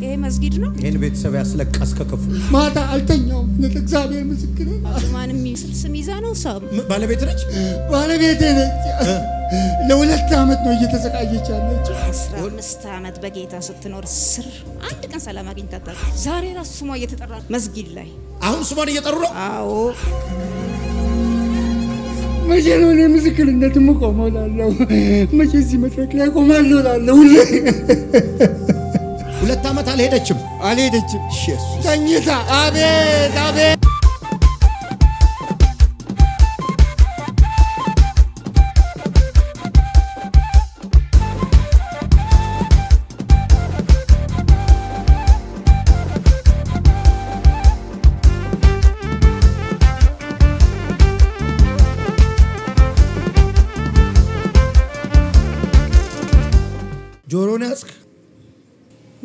ይሄ መስጊድ ነው። ይሄን ቤተሰብ ያስለቀስከ ክፉ ማታ አልተኛውም። እግዚአብሔር ምስክር ነው። ማንም የሚስል ስም ይዛ ነው። ሳም ባለቤት ነች። ባለቤቴ ነች። ለ2 ዓመት ነው እየተሰቃየች ያለችው። 15 ዓመት በጌታ ስትኖር ስር አንድ ቀን ሰላም አግኝታ አታውቅም። ዛሬ ራሱ ስሟ እየተጠራ መስጊድ ላይ አሁን ስሟን እየጠሩ ነው። አዎ መቼ ነው እኔ ምስክርነት የምቆመው እላለሁ። መቼ እዚህ መድረክ ላይ ቆማለሁ እላለሁ። 2 ዓመት አልሄደችም። ኢየሱስ ተኝታ አቤት አቤት ጆሮን ያስክ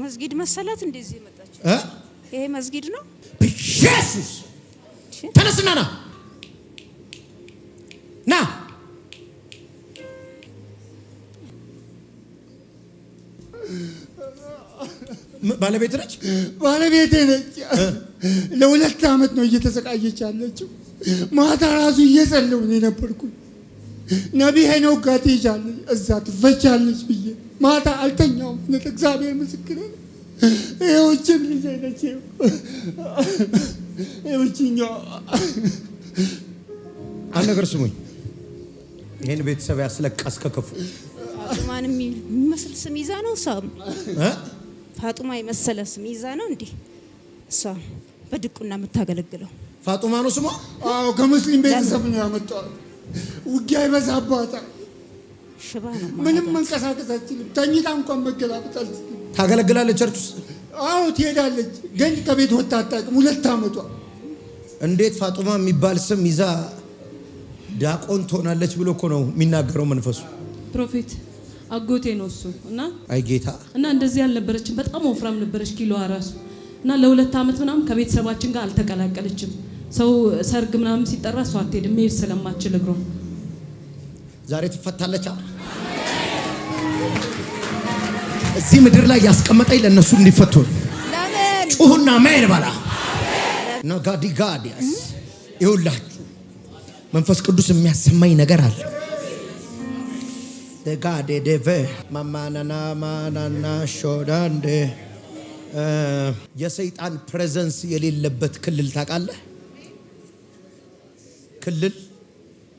መስጊድ መሰላት እንደዚህ መጣች። ይሄ መስጊድ ነው። ኢየሱስ ተነስና ና ባለቤት ነች። ባለቤቴ ነች። ለ2 ዓመት ነው እየተሰቃየች ያለችው። ማታ ራሱ እየጸለሁ ነው የነበርኩኝ። ነቢይ ሄኖክ ጋር ትሄጃለሽ እዛ ትፈቻለሽ ብዬ ማታ አልተኛውም። እግዚአብሔር ምስክር ነው። ይኸውችን ልጄ ነች። ይኸውችኛው አንድ ነገር ስሙኝ። ይሄን ቤተሰብ ያስለቀስከ ክፉ ፋጡማን የሚመስል ስም ይዛ ነው። ሳም ፋጡማ የመሰለ ስም ይዛ ነው እንዴ? እሷ በድቁና የምታገለግለው ፋጡማ ነው ስሟ። አዎ ከሙስሊም ቤተሰብ ነው ያመጣው። ውጊያ ይበዛባታል። ሽባ ነው። ምንም መንቀሳቀስ አትችልም። ተኝታ እንኳን መገላበጥ አትችልም። ታገለግላለች ቸርች ውስጥ። አዎ ትሄዳለች፣ ግን ከቤት ወጣ አታውቅም። 2 ዓመቷ። እንዴት ፋጡማ የሚባል ስም ይዛ ዲያቆን ትሆናለች ብሎ እኮ ነው የሚናገረው መንፈሱ። ፕሮፌት አጎቴ ነው እሱ እና አይ ጌታ እና እንደዚህ ያልነበረችም በጣም ወፍራም ነበረች ኪሎዋ ራሱ እና ለ2 ዓመት ምናምን ከቤተሰባችን ጋር አልተቀላቀለችም። ሰው ሰርግ ምናምን ሲጠራ እሷ አትሄድም፣ መሄድ ስለማትችል እግሯ። ዛሬ ትፈታለች። እዚህ ምድር ላይ ያስቀመጠኝ ለነሱ እንዲፈቱ ለምን ጩሁና ማይን ባላ ጋዲጋዲያስ ይውላችሁ መንፈስ ቅዱስ የሚያሰማኝ ነገር አለ። ደጋዴ ደቨ ማማናና ማናና ሾዳንደ የሰይጣን ፕሬዘንስ የሌለበት ክልል ታውቃለህ? ክልል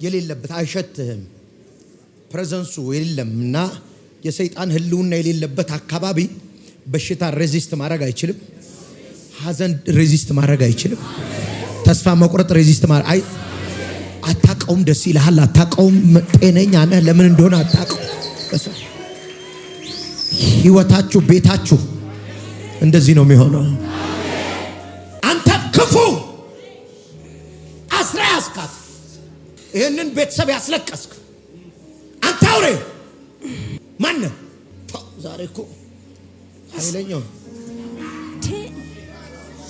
የሌለበት አይሸትህም፣ ፕሬዘንሱ የሌለምና የሰይጣን ህልውና የሌለበት አካባቢ በሽታ ሬዚስት ማድረግ አይችልም። ሐዘን ሬዚስት ማድረግ አይችልም። ተስፋ መቁረጥ ሬዚስት ማድረግ አታውቀውም። ደስ ይልሃል፣ አታውቀውም። ጤነኛ ነህ፣ ለምን እንደሆነ አታውቀው። ህይወታችሁ፣ ቤታችሁ እንደዚህ ነው የሚሆነው። አንተ ክፉ አስራ ያስካት ይህንን ቤተሰብ ያስለቀስክ አንተ አውሬ ማነህ? ዛሬ እኮ ኃይለኛው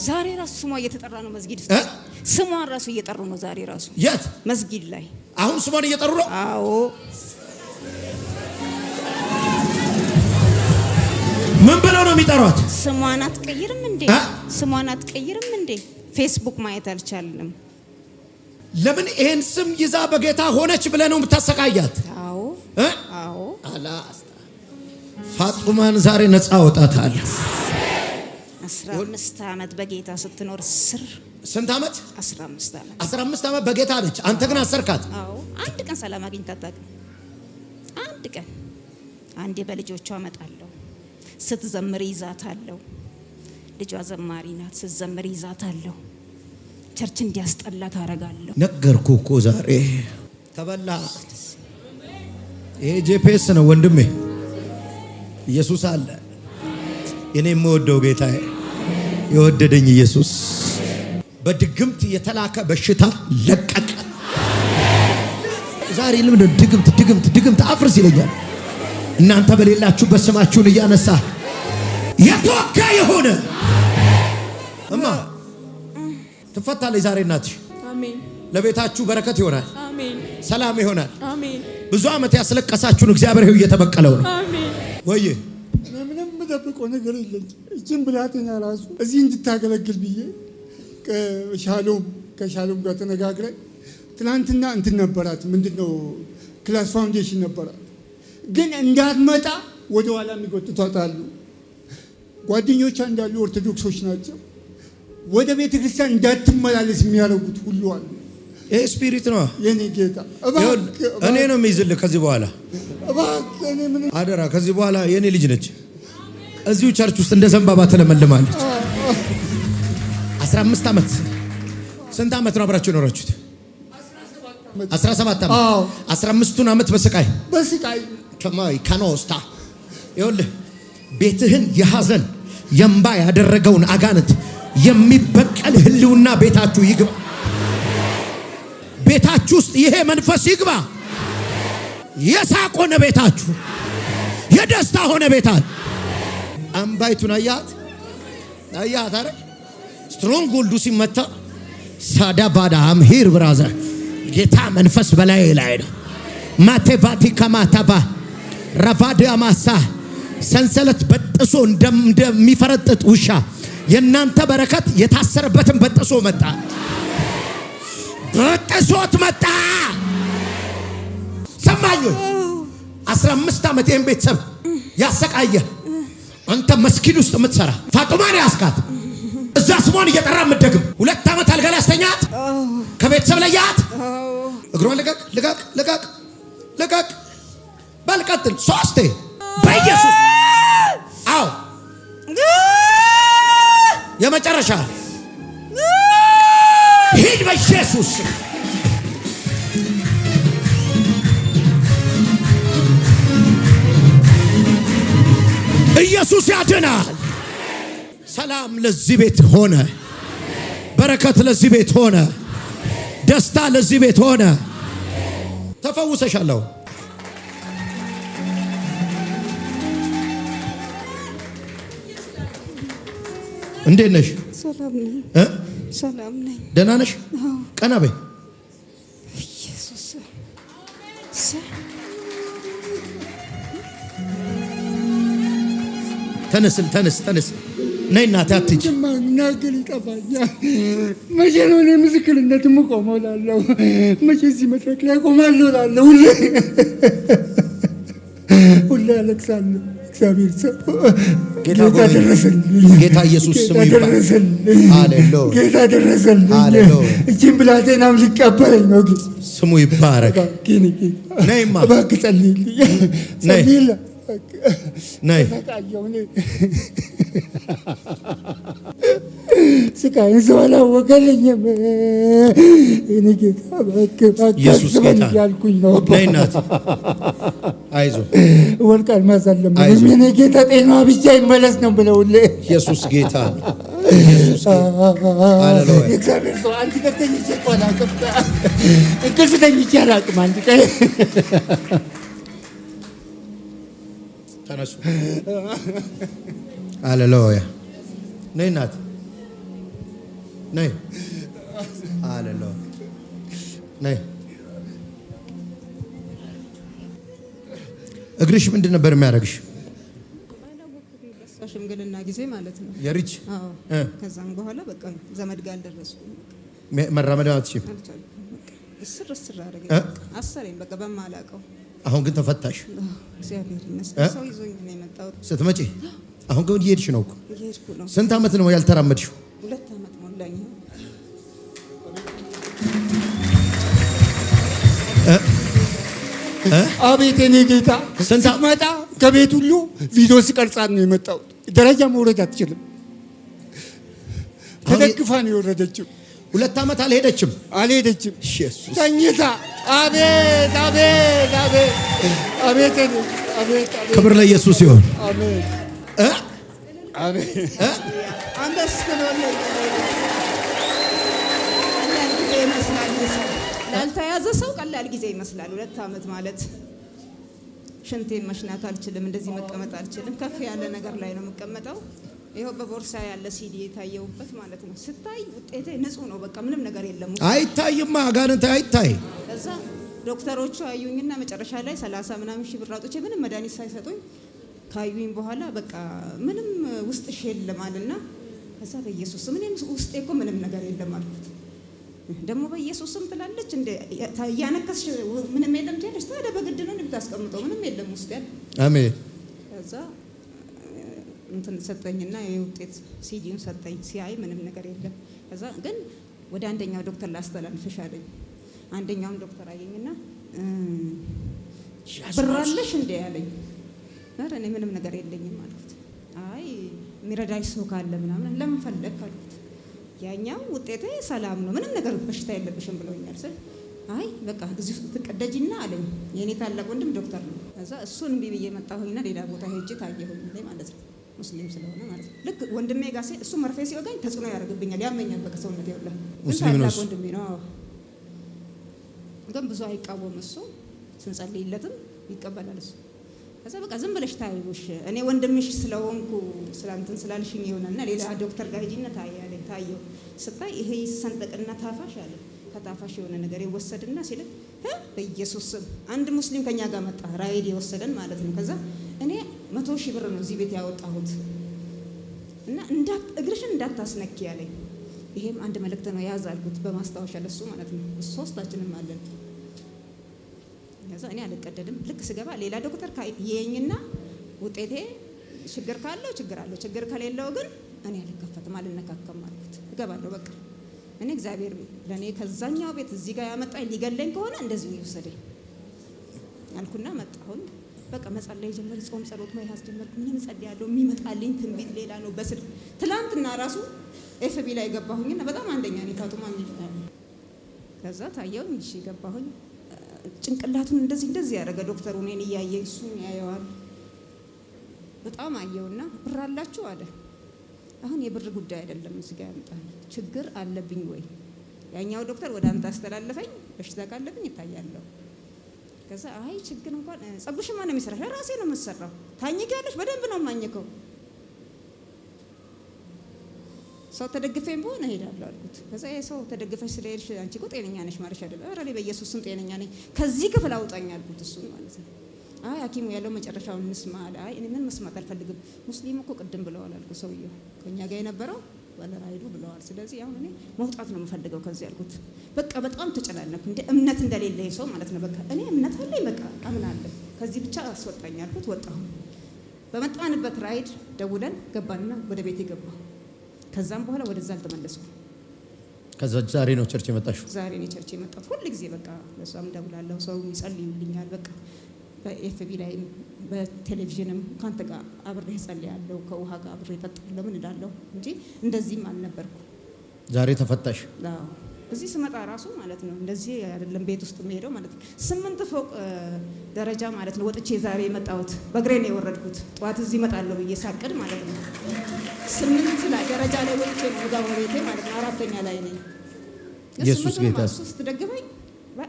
ዛሬ ራሱ ስሟ እየተጠራ ነው መስጊድ። ስሟን ራሱ እየጠሩ ነው ዛሬ ራሱ። የት መስጊድ ላይ? አሁን ስሟን እየጠሩ ነው። አዎ ምን ብለው ነው የሚጠሯት? ስሟን አትቀይርም እንዴ? ስሟን አትቀይርም እንዴ? ፌስቡክ ማየት አልቻልንም። ለምን ይሄን ስም ይዛ በጌታ ሆነች ብለህ ነው የምታሰቃያት? አዎ አዎ። አላስ ፋጡማን ዛሬ ነፃ አወጣታለሁ። 15 ዓመት በጌታ ስትኖር ስር ስንት ዓመት? 15 ዓመት። 15 ዓመት በጌታ ነች። አንተ ግን አሰርካት። አዎ አንድ ቀን ሰላም አግኝታ አታውቅም። አንድ ቀን አንዴ በልጆቿ እመጣለሁ፣ ስትዘምር ይዛታለሁ። ልጇ ዘማሪ ናት፣ ስትዘምር ይዛታለሁ። ቸርች እንዲያስጠላት አደርጋለሁ። ነገርኩ እኮ ዛሬ ተበላ። ይሄ ጂፒኤስ ነው ወንድሜ። ኢየሱስ አለ። እኔ የምወደው ጌታዬ፣ የወደደኝ ኢየሱስ በድግምት የተላከ በሽታ ለቀቀ ዛሬ። ለምን ድግምት አፍርስ ይለኛል። እናንተ በሌላችሁ በስማችሁን እያነሳ የተወካ የሆነ እማ ትፈታለች ዛሬ። እናትሽ አሜን። ለቤታችሁ በረከት ይሆናል። አሜን። ሰላም ይሆናል። አሜን። ብዙ ዓመት ያስለቀሳችሁን እግዚአብሔር እየተበቀለው ነው። አሜን። ወይ ምንም የምጠብቀው ነገር የለኝ። እችን ብላቴና ራሱ እዚህ እንድታገለግል ብዬ ከሻሎም ጋር ተነጋግረን ትናንትና እንትን ነበራት፣ ምንድነው ክላስ ፋውንዴሽን ነበራት። ግን እንዳትመጣ ወደ ኋላ የሚጎትቷት አሉ። ጓደኞቿ እንዳሉ ኦርቶዶክሶች ናቸው። ወደ ቤተ ክርስቲያን እንዳትመላለስ የሚያደርጉት ሁሉ አሉ። ይሄ ስፒሪት ነው የኔ ጌታ። እኔ ነው የሚይዝልህ ከዚህ በኋላ አደራ። ከዚህ በኋላ የኔ ልጅ ነች። እዚሁ ቸርች ውስጥ እንደ ዘንባባ ትለመልማለች። 15 ዓመት። ስንት ዓመት ነው አብራችሁ የኖራችሁት? 17 ዓመት። 15ቱን ዓመት በስቃይ ከማይ ካኖስታ ይኸውልህ ቤትህን የሐዘን የእንባ ያደረገውን አጋንንት የሚበቀል ህልውና ቤታችሁ ይግባ። ቤታችሁ ውስጥ ይሄ መንፈስ ይግባ። የሳቅ ሆነ ቤታችሁ፣ የደስታ ሆነ ቤታችሁ። አምባይቱን አያት አይደል? ስትሮንግ ጎልዱ ሲመታ ሳዳባዳ አምሂር ብራዘር ጌታ መንፈስ በላይ ላይ ነው። ማቴቫቲ ከማታባ ረቫዲ አማሳ ሰንሰለት በጥሶ እንደሚፈረጥጥ ውሻ የእናንተ በረከት የታሰረበትን በጥሶ መጣ። በጥሶት መጣ። ሰማኝ። 15 ዓመት ይሄን ቤተሰብ ያሰቃየ አንተ መስጊድ ውስጥ የምትሰራ ፋጡማን ያስካት እዛ ስሟን እየጠራ የምትደግም 2 ዓመት አልጋ ላይ አስተኛት። ከቤተሰብ ለያት። እግሯን ልቀቅ በልቀጥል 3 በኢየሱስ አው የመጨረሻ ሂድ በኢየሱስ ኢየሱስ ያድናል። ሰላም ለዚህ ቤት ሆነ። በረከት ለዚህ ቤት ሆነ። ደስታ ለዚህ ቤት ሆነ። ተፈውሰሻለሁ። እንዴት ነሽ? ሰላም ነኝ። ደህና ነሽ? ቀና በይ። ኢየሱስ ተነስ። ነይ እናቴ አትሂጂ። ማናገር ይጠፋኛል። መቼ ነው እኔ ምስክርነት የምቆመው እላለሁ። መቼ እዚህ መድረክ ላይ ቆማለሁ እላለሁ። ሁሌ አለቅሳለሁ። እግዚአብሔር ሰው ጌታ ደረሰልኝ። ጌታ ኢየሱስ ስሙ ይባረክ። ሃሌሉያ። ጌታ ደረሰልኝ። ሃሌሉያ። እቺን ብላቴናም ሊቀበለኝ ነው። ግን ስሙ ይባረክ። ነይማ እባክህ ጸልይልኝ። ነይ ስቃይን ሰው አላወቀልኝም። እኔ ጌታ ኢየሱስ ጌታ ያልኩኝ ነው። ነይ እናት አይዞህ ወርቅ አልማዝ አለም እኔ ጌታ ጤና ብቻ ይመለስ ነው ብለውልህ። ኢየሱስ ጌታ ኢየሱስ ሃሌሉያ። እግዚአብሔር ሰው አንቺ ከተኝቼ ቆላ ከፍታ እንቅልፍ ተኝቼ አላውቅም። አንድ ቀን ተነሱ። ሃሌሉያ። ነይ እናት ነይ። ሃሌሉያ ነይ። እግርሽ ምንድን ነበር የሚያደርግሽ? ሽምግልና ጊዜ ማለት ነው የሪች ከዛም በኋላ በቃ ዘመድ ጋር አልደረስኩም። መራመድ አትችይም። እስር አደረገኝ። አሰረኝ በቃ በማላውቀው። አሁን ግን ተፈታሽ። እግዚአብሔር ይመስገን። ሰው ይዞኝ ነው የመጣሁት ስትመጪ። አሁን ግን እየሄድሽ ነው እኮ። እየሄድኩ ነው። ስንት ዓመት ነው ያልተራመድሽው? 2 ዓመት ሞላኝ። አቤት የኔ ጌታ። ስትመጣ ከቤት ሁሉ ቪዲዮ ሲቀርጻት ነው የመጣሁት። ደረጃ መውረድ አትችልም። ተደግፋ ነው የወረደችው። 2 ዓመት አልሄደችም። ኢየሱስ ተኝታ። አቤት ክብር ለኢየሱስ ይሁን። ላልተያዘ ሰው ቀላል ጊዜ ይመስላል። 2 ዓመት ማለት ሽንቴን መሽናት አልችልም። እንደዚህ መቀመጥ አልችልም። ከፍ ያለ ነገር ላይ ነው የምቀመጠው። ይሄው በቦርሳ ያለ ሲዲ የታየውበት ማለት ነው። ስታይ ውጤቴ ንጹህ ነው። በቃ ምንም ነገር የለም። አይታይማ አጋንንት አይታይ። ከዛ ዶክተሮቹ አዩኝና መጨረሻ ላይ 30 ምናምን ሺህ ብር አውጥቼ ምንም መድኃኒት ሳይሰጡኝ ካዩኝ በኋላ በቃ ምንም ውስጥሽ የለም አለና ከዛ በኢየሱስ ስም እኔም ውስጤ እኮ ምንም ነገር የለም አልኩት። ደግሞ በኢየሱስ ስም ትላለች እንደ ያነከስሽ ምንም የለም ትያለሽ። ታዲያ በግድ ነው እንድታስቀምጠው ምንም የለም ውስጥ ያለ። አሜን። ከዛ እንትን ሰጠኝና የውጤት ሲዲውን ሰጠኝ። ሲያይ ምንም ነገር የለም። ከዛ ግን ወደ አንደኛው ዶክተር ላስተላልፍሽ አለኝ። አንደኛውን ዶክተር አየኝና ብራለሽ እንደ ያለኝ። ኧረ እኔ ምንም ነገር የለኝም አልኩት። አይ የሚረዳሽ ሰው ካለ ምናምን ለምን ፈለግ አልኩት። ያኛው ውጤቴ ሰላም ነው ምንም ነገር በሽታ የለብሽም ብሎኛል ስል አይ በቃ እዚህ ትቀደጂና አለኝ። የኔ ታላቅ ወንድም ዶክተር ነው። ከዛ እሱን እምቢ ብዬ መጣሁኝና ሌላ ቦታ ሄጄ ታየሁኝ ላይ ማለት ነው። ሙስሊም ስለሆነ ማለት ነው። ልክ ወንድሜ ጋር እሱ መርፌ ሲወጋኝ ተጽዕኖ ያደርግብኛል፣ ያመኛል በቃ ሰውነቴ ይወላ። ሙስሊም ነው ወንድሜ ነው ግን ብዙ አይቃወም እሱ። ስንጸልይለትም ይቀበላል እሱ። ከዛ በቃ ዝም ብለሽ ታይውሽ እኔ ወንድምሽ ስለሆንኩ ስላንተን ስላልሽኝ ይሆናልና ሌላ ዶክተር ጋር ሂጂና ታያለኝ። ታየው ስታይ ይሄ ይሰንጠቅና ታፋሽ አለ። ከታፋሽ የሆነ ነገር ይወሰድና ሲል በኢየሱስ ስም አንድ ሙስሊም ከኛ ጋር መጣ፣ ራይድ የወሰደን ማለት ነው። ከዛ እኔ 100,000 ብር ነው እዚህ ቤት ያወጣሁት እና እግርሽን እንዳታስነኪ ያለኝ። ይሄም አንድ መልእክት ነው ያዝ አልኩት በማስታወሻ ለሱ ማለት ነው። ሶስታችንም አለን። ከዛ እኔ አልቀደድም። ልክ ስገባ ሌላ ዶክተር ካየኝና ውጤቴ ችግር ካለው ችግር አለው፣ ችግር ከሌለው ግን እኔ አልከፈትም አልነካከም አልኩት። እገባለሁ በቃ እኔ እግዚአብሔር ለኔ ከዛኛው ቤት እዚህ ጋር ያመጣኝ ሊገለኝ ከሆነ እንደዚህ ይወሰደኝ አልኩና መጣሁኝ። በቃ መጸለይ ጀመር። ጾም ጸሎት ነው ያስጀመርኩ። ምንም ጸልያለሁ የሚመጣልኝ ትንቢት ሌላ ነው። በስልክ ትላንትና ራሱ ኤፍቢ ላይ ገባሁኝና በጣም አንደኛ ነው ፋጡማ የሚባል። ከዛ ታየው እሺ ገባሁኝ። ጭንቅላቱን እንደዚህ ያደረገ ዶክተሩ እኔን እያየ እሱን ያየዋል። በጣም አየውና ብር አላችሁ አለ። አሁን የብር ጉዳይ አይደለም እዚህ ጋር ያመጣል። ችግር አለብኝ ወይ? ያኛው ዶክተር ወደ አንተ አስተላለፈኝ። በሽታ ካለብኝ ይታያለሁ። ከዛ አይ ችግር እንኳን ጸጉርሽ ማን ነው የሚሰራሽ? ራሴ ነው የምሰራው። ታኝኪያለሽ? በደንብ ነው የማኝከው። ሰው ተደግፈኝ በሆነ እሄዳለሁ አልኩት። ከዛ ሰው ተደግፈሽ ስለሄድሽ አንቺ እኮ ጤነኛ ነሽ ማለት አይደለም። ኧረ እኔ በኢየሱስ ስም ጤነኛ ነኝ፣ ከዚህ ክፍል አውጣኝ አልኩት። እሱ ማለት ነው። አይ ሐኪሙ ያለው መጨረሻውን እንስማ አለ። አይ እኔ ምን መስማት አልፈልግም። ሙስሊም እኮ ቅድም ብለዋል አልኩት። ሰውየው ከኛ ጋር የነበረው ባለራይዱ ብለዋል። ስለዚህ አሁን እኔ መውጣት ነው የምፈልገው ከዚህ አልኩት። በቃ በጣም ተጨናነኩ። እንደ እምነት እንደሌለኝ ሰው ማለት ነው። በቃ እኔ እምነት አለኝ፣ በቃ አምናለሁ፣ ከዚህ ብቻ አስወጣኝ አልኩት። ወጣሁ። በመጣንበት ራይድ ደውለን ገባንና ወደ ቤት ገባ። ከዛም በኋላ ወደዛ አልተመለስኩም። ከዛ ዛሬ ነው ቸርች የመጣሽው? ዛሬ ነው ቸርች የመጣሁት። ሁሉ ጊዜ በቃ ለሷም ደውላለሁ፣ ሰው ይጸልይልኛል። በቃ በኤፍቢ ላይ በቴሌቪዥንም ካንተ ጋር አብሬ ጸልያለሁ፣ ከውሃ ጋር አብሬ እጠጣለሁ፣ ምን እላለሁ እንጂ እንደዚህም አልነበርኩ። ዛሬ ተፈታሽ? አዎ። እዚህ ስመጣ ራሱ ማለት ነው እንደዚህ አይደለም ቤት ውስጥ የምሄደው ማለት ነው። 8 ፎቅ ደረጃ ማለት ነው ወጥቼ ዛሬ የመጣሁት በእግሬ ነው የወረድኩት። ጠዋት እዚህ እመጣለሁ ብዬ ሳቅድ ማለት ነው 8 ላይ ደረጃ ላይ ወጥቼ ነው ወደ ቤቴ ማለት ነው። 4ኛ ላይ ነኝ። ኢየሱስ ጌታ ሶስት ደግፈኝ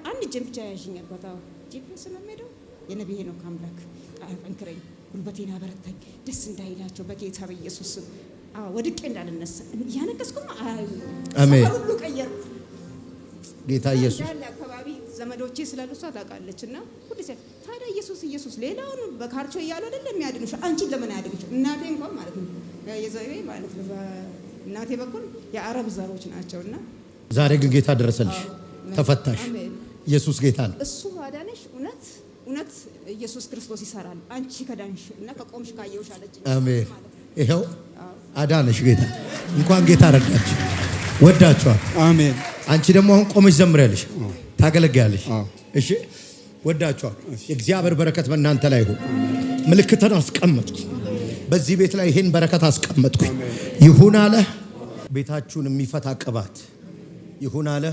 አንድ እጄን ብቻ ያዥኛል። ቦታው ጂፒኤስ ነው የምሄደው። የነቢይ ነው ካምላክ አጠንክረኝ፣ ጉልበቴን አበረታኝ፣ ደስ እንዳይላቸው በጌታ በኢየሱስ ስም። ወድቄ እንዳልነሳ ያነቀስኩማ አሜን። ሁሉ ቀየርኩ። ጌታ ኢየሱስ ያለ አካባቢ ዘመዶቼ ስላሉ እሷ ታውቃለችና ሁሉ ሲል ታዲያ ኢየሱስ ሌላውን በካርቾ እያሉ አይደለም የሚያድንሽ፣ አንቺን ለምን አያድንሽ? እናቴ እንኳን ማለት ነው የዘሬ ማለት ነው እናቴ በኩል የአረብ ዘሮች ናቸውና ዛሬ ግን ጌታ ደረሰልሽ፣ ተፈታሽ። ኢየሱስ ጌታ ነው። እሱ አዳነሽ። እውነት ኢየሱስ ክርስቶስ ይሰራል። አንቺ ከዳንሽ እና ከቆምሽ ካየውሽ አለችኝ። አሜን። ይሄው አዳነሽ ጌታ። እንኳን ጌታ ረዳች። ወዳችኋል። አሜን። አንቺ ደግሞ አሁን ቆመሽ ዘምሪያለሽ፣ ታገለግያለሽ። እሺ፣ ወዳችኋል። የእግዚአብሔር በረከት በእናንተ ላይ ይሁን። ምልክትን አስቀመጥኩ በዚህ ቤት ላይ፣ ይሄን በረከት አስቀመጥኩ። ይሁን አለ። ቤታችሁን የሚፈታ ቅባት ይሁን አለ።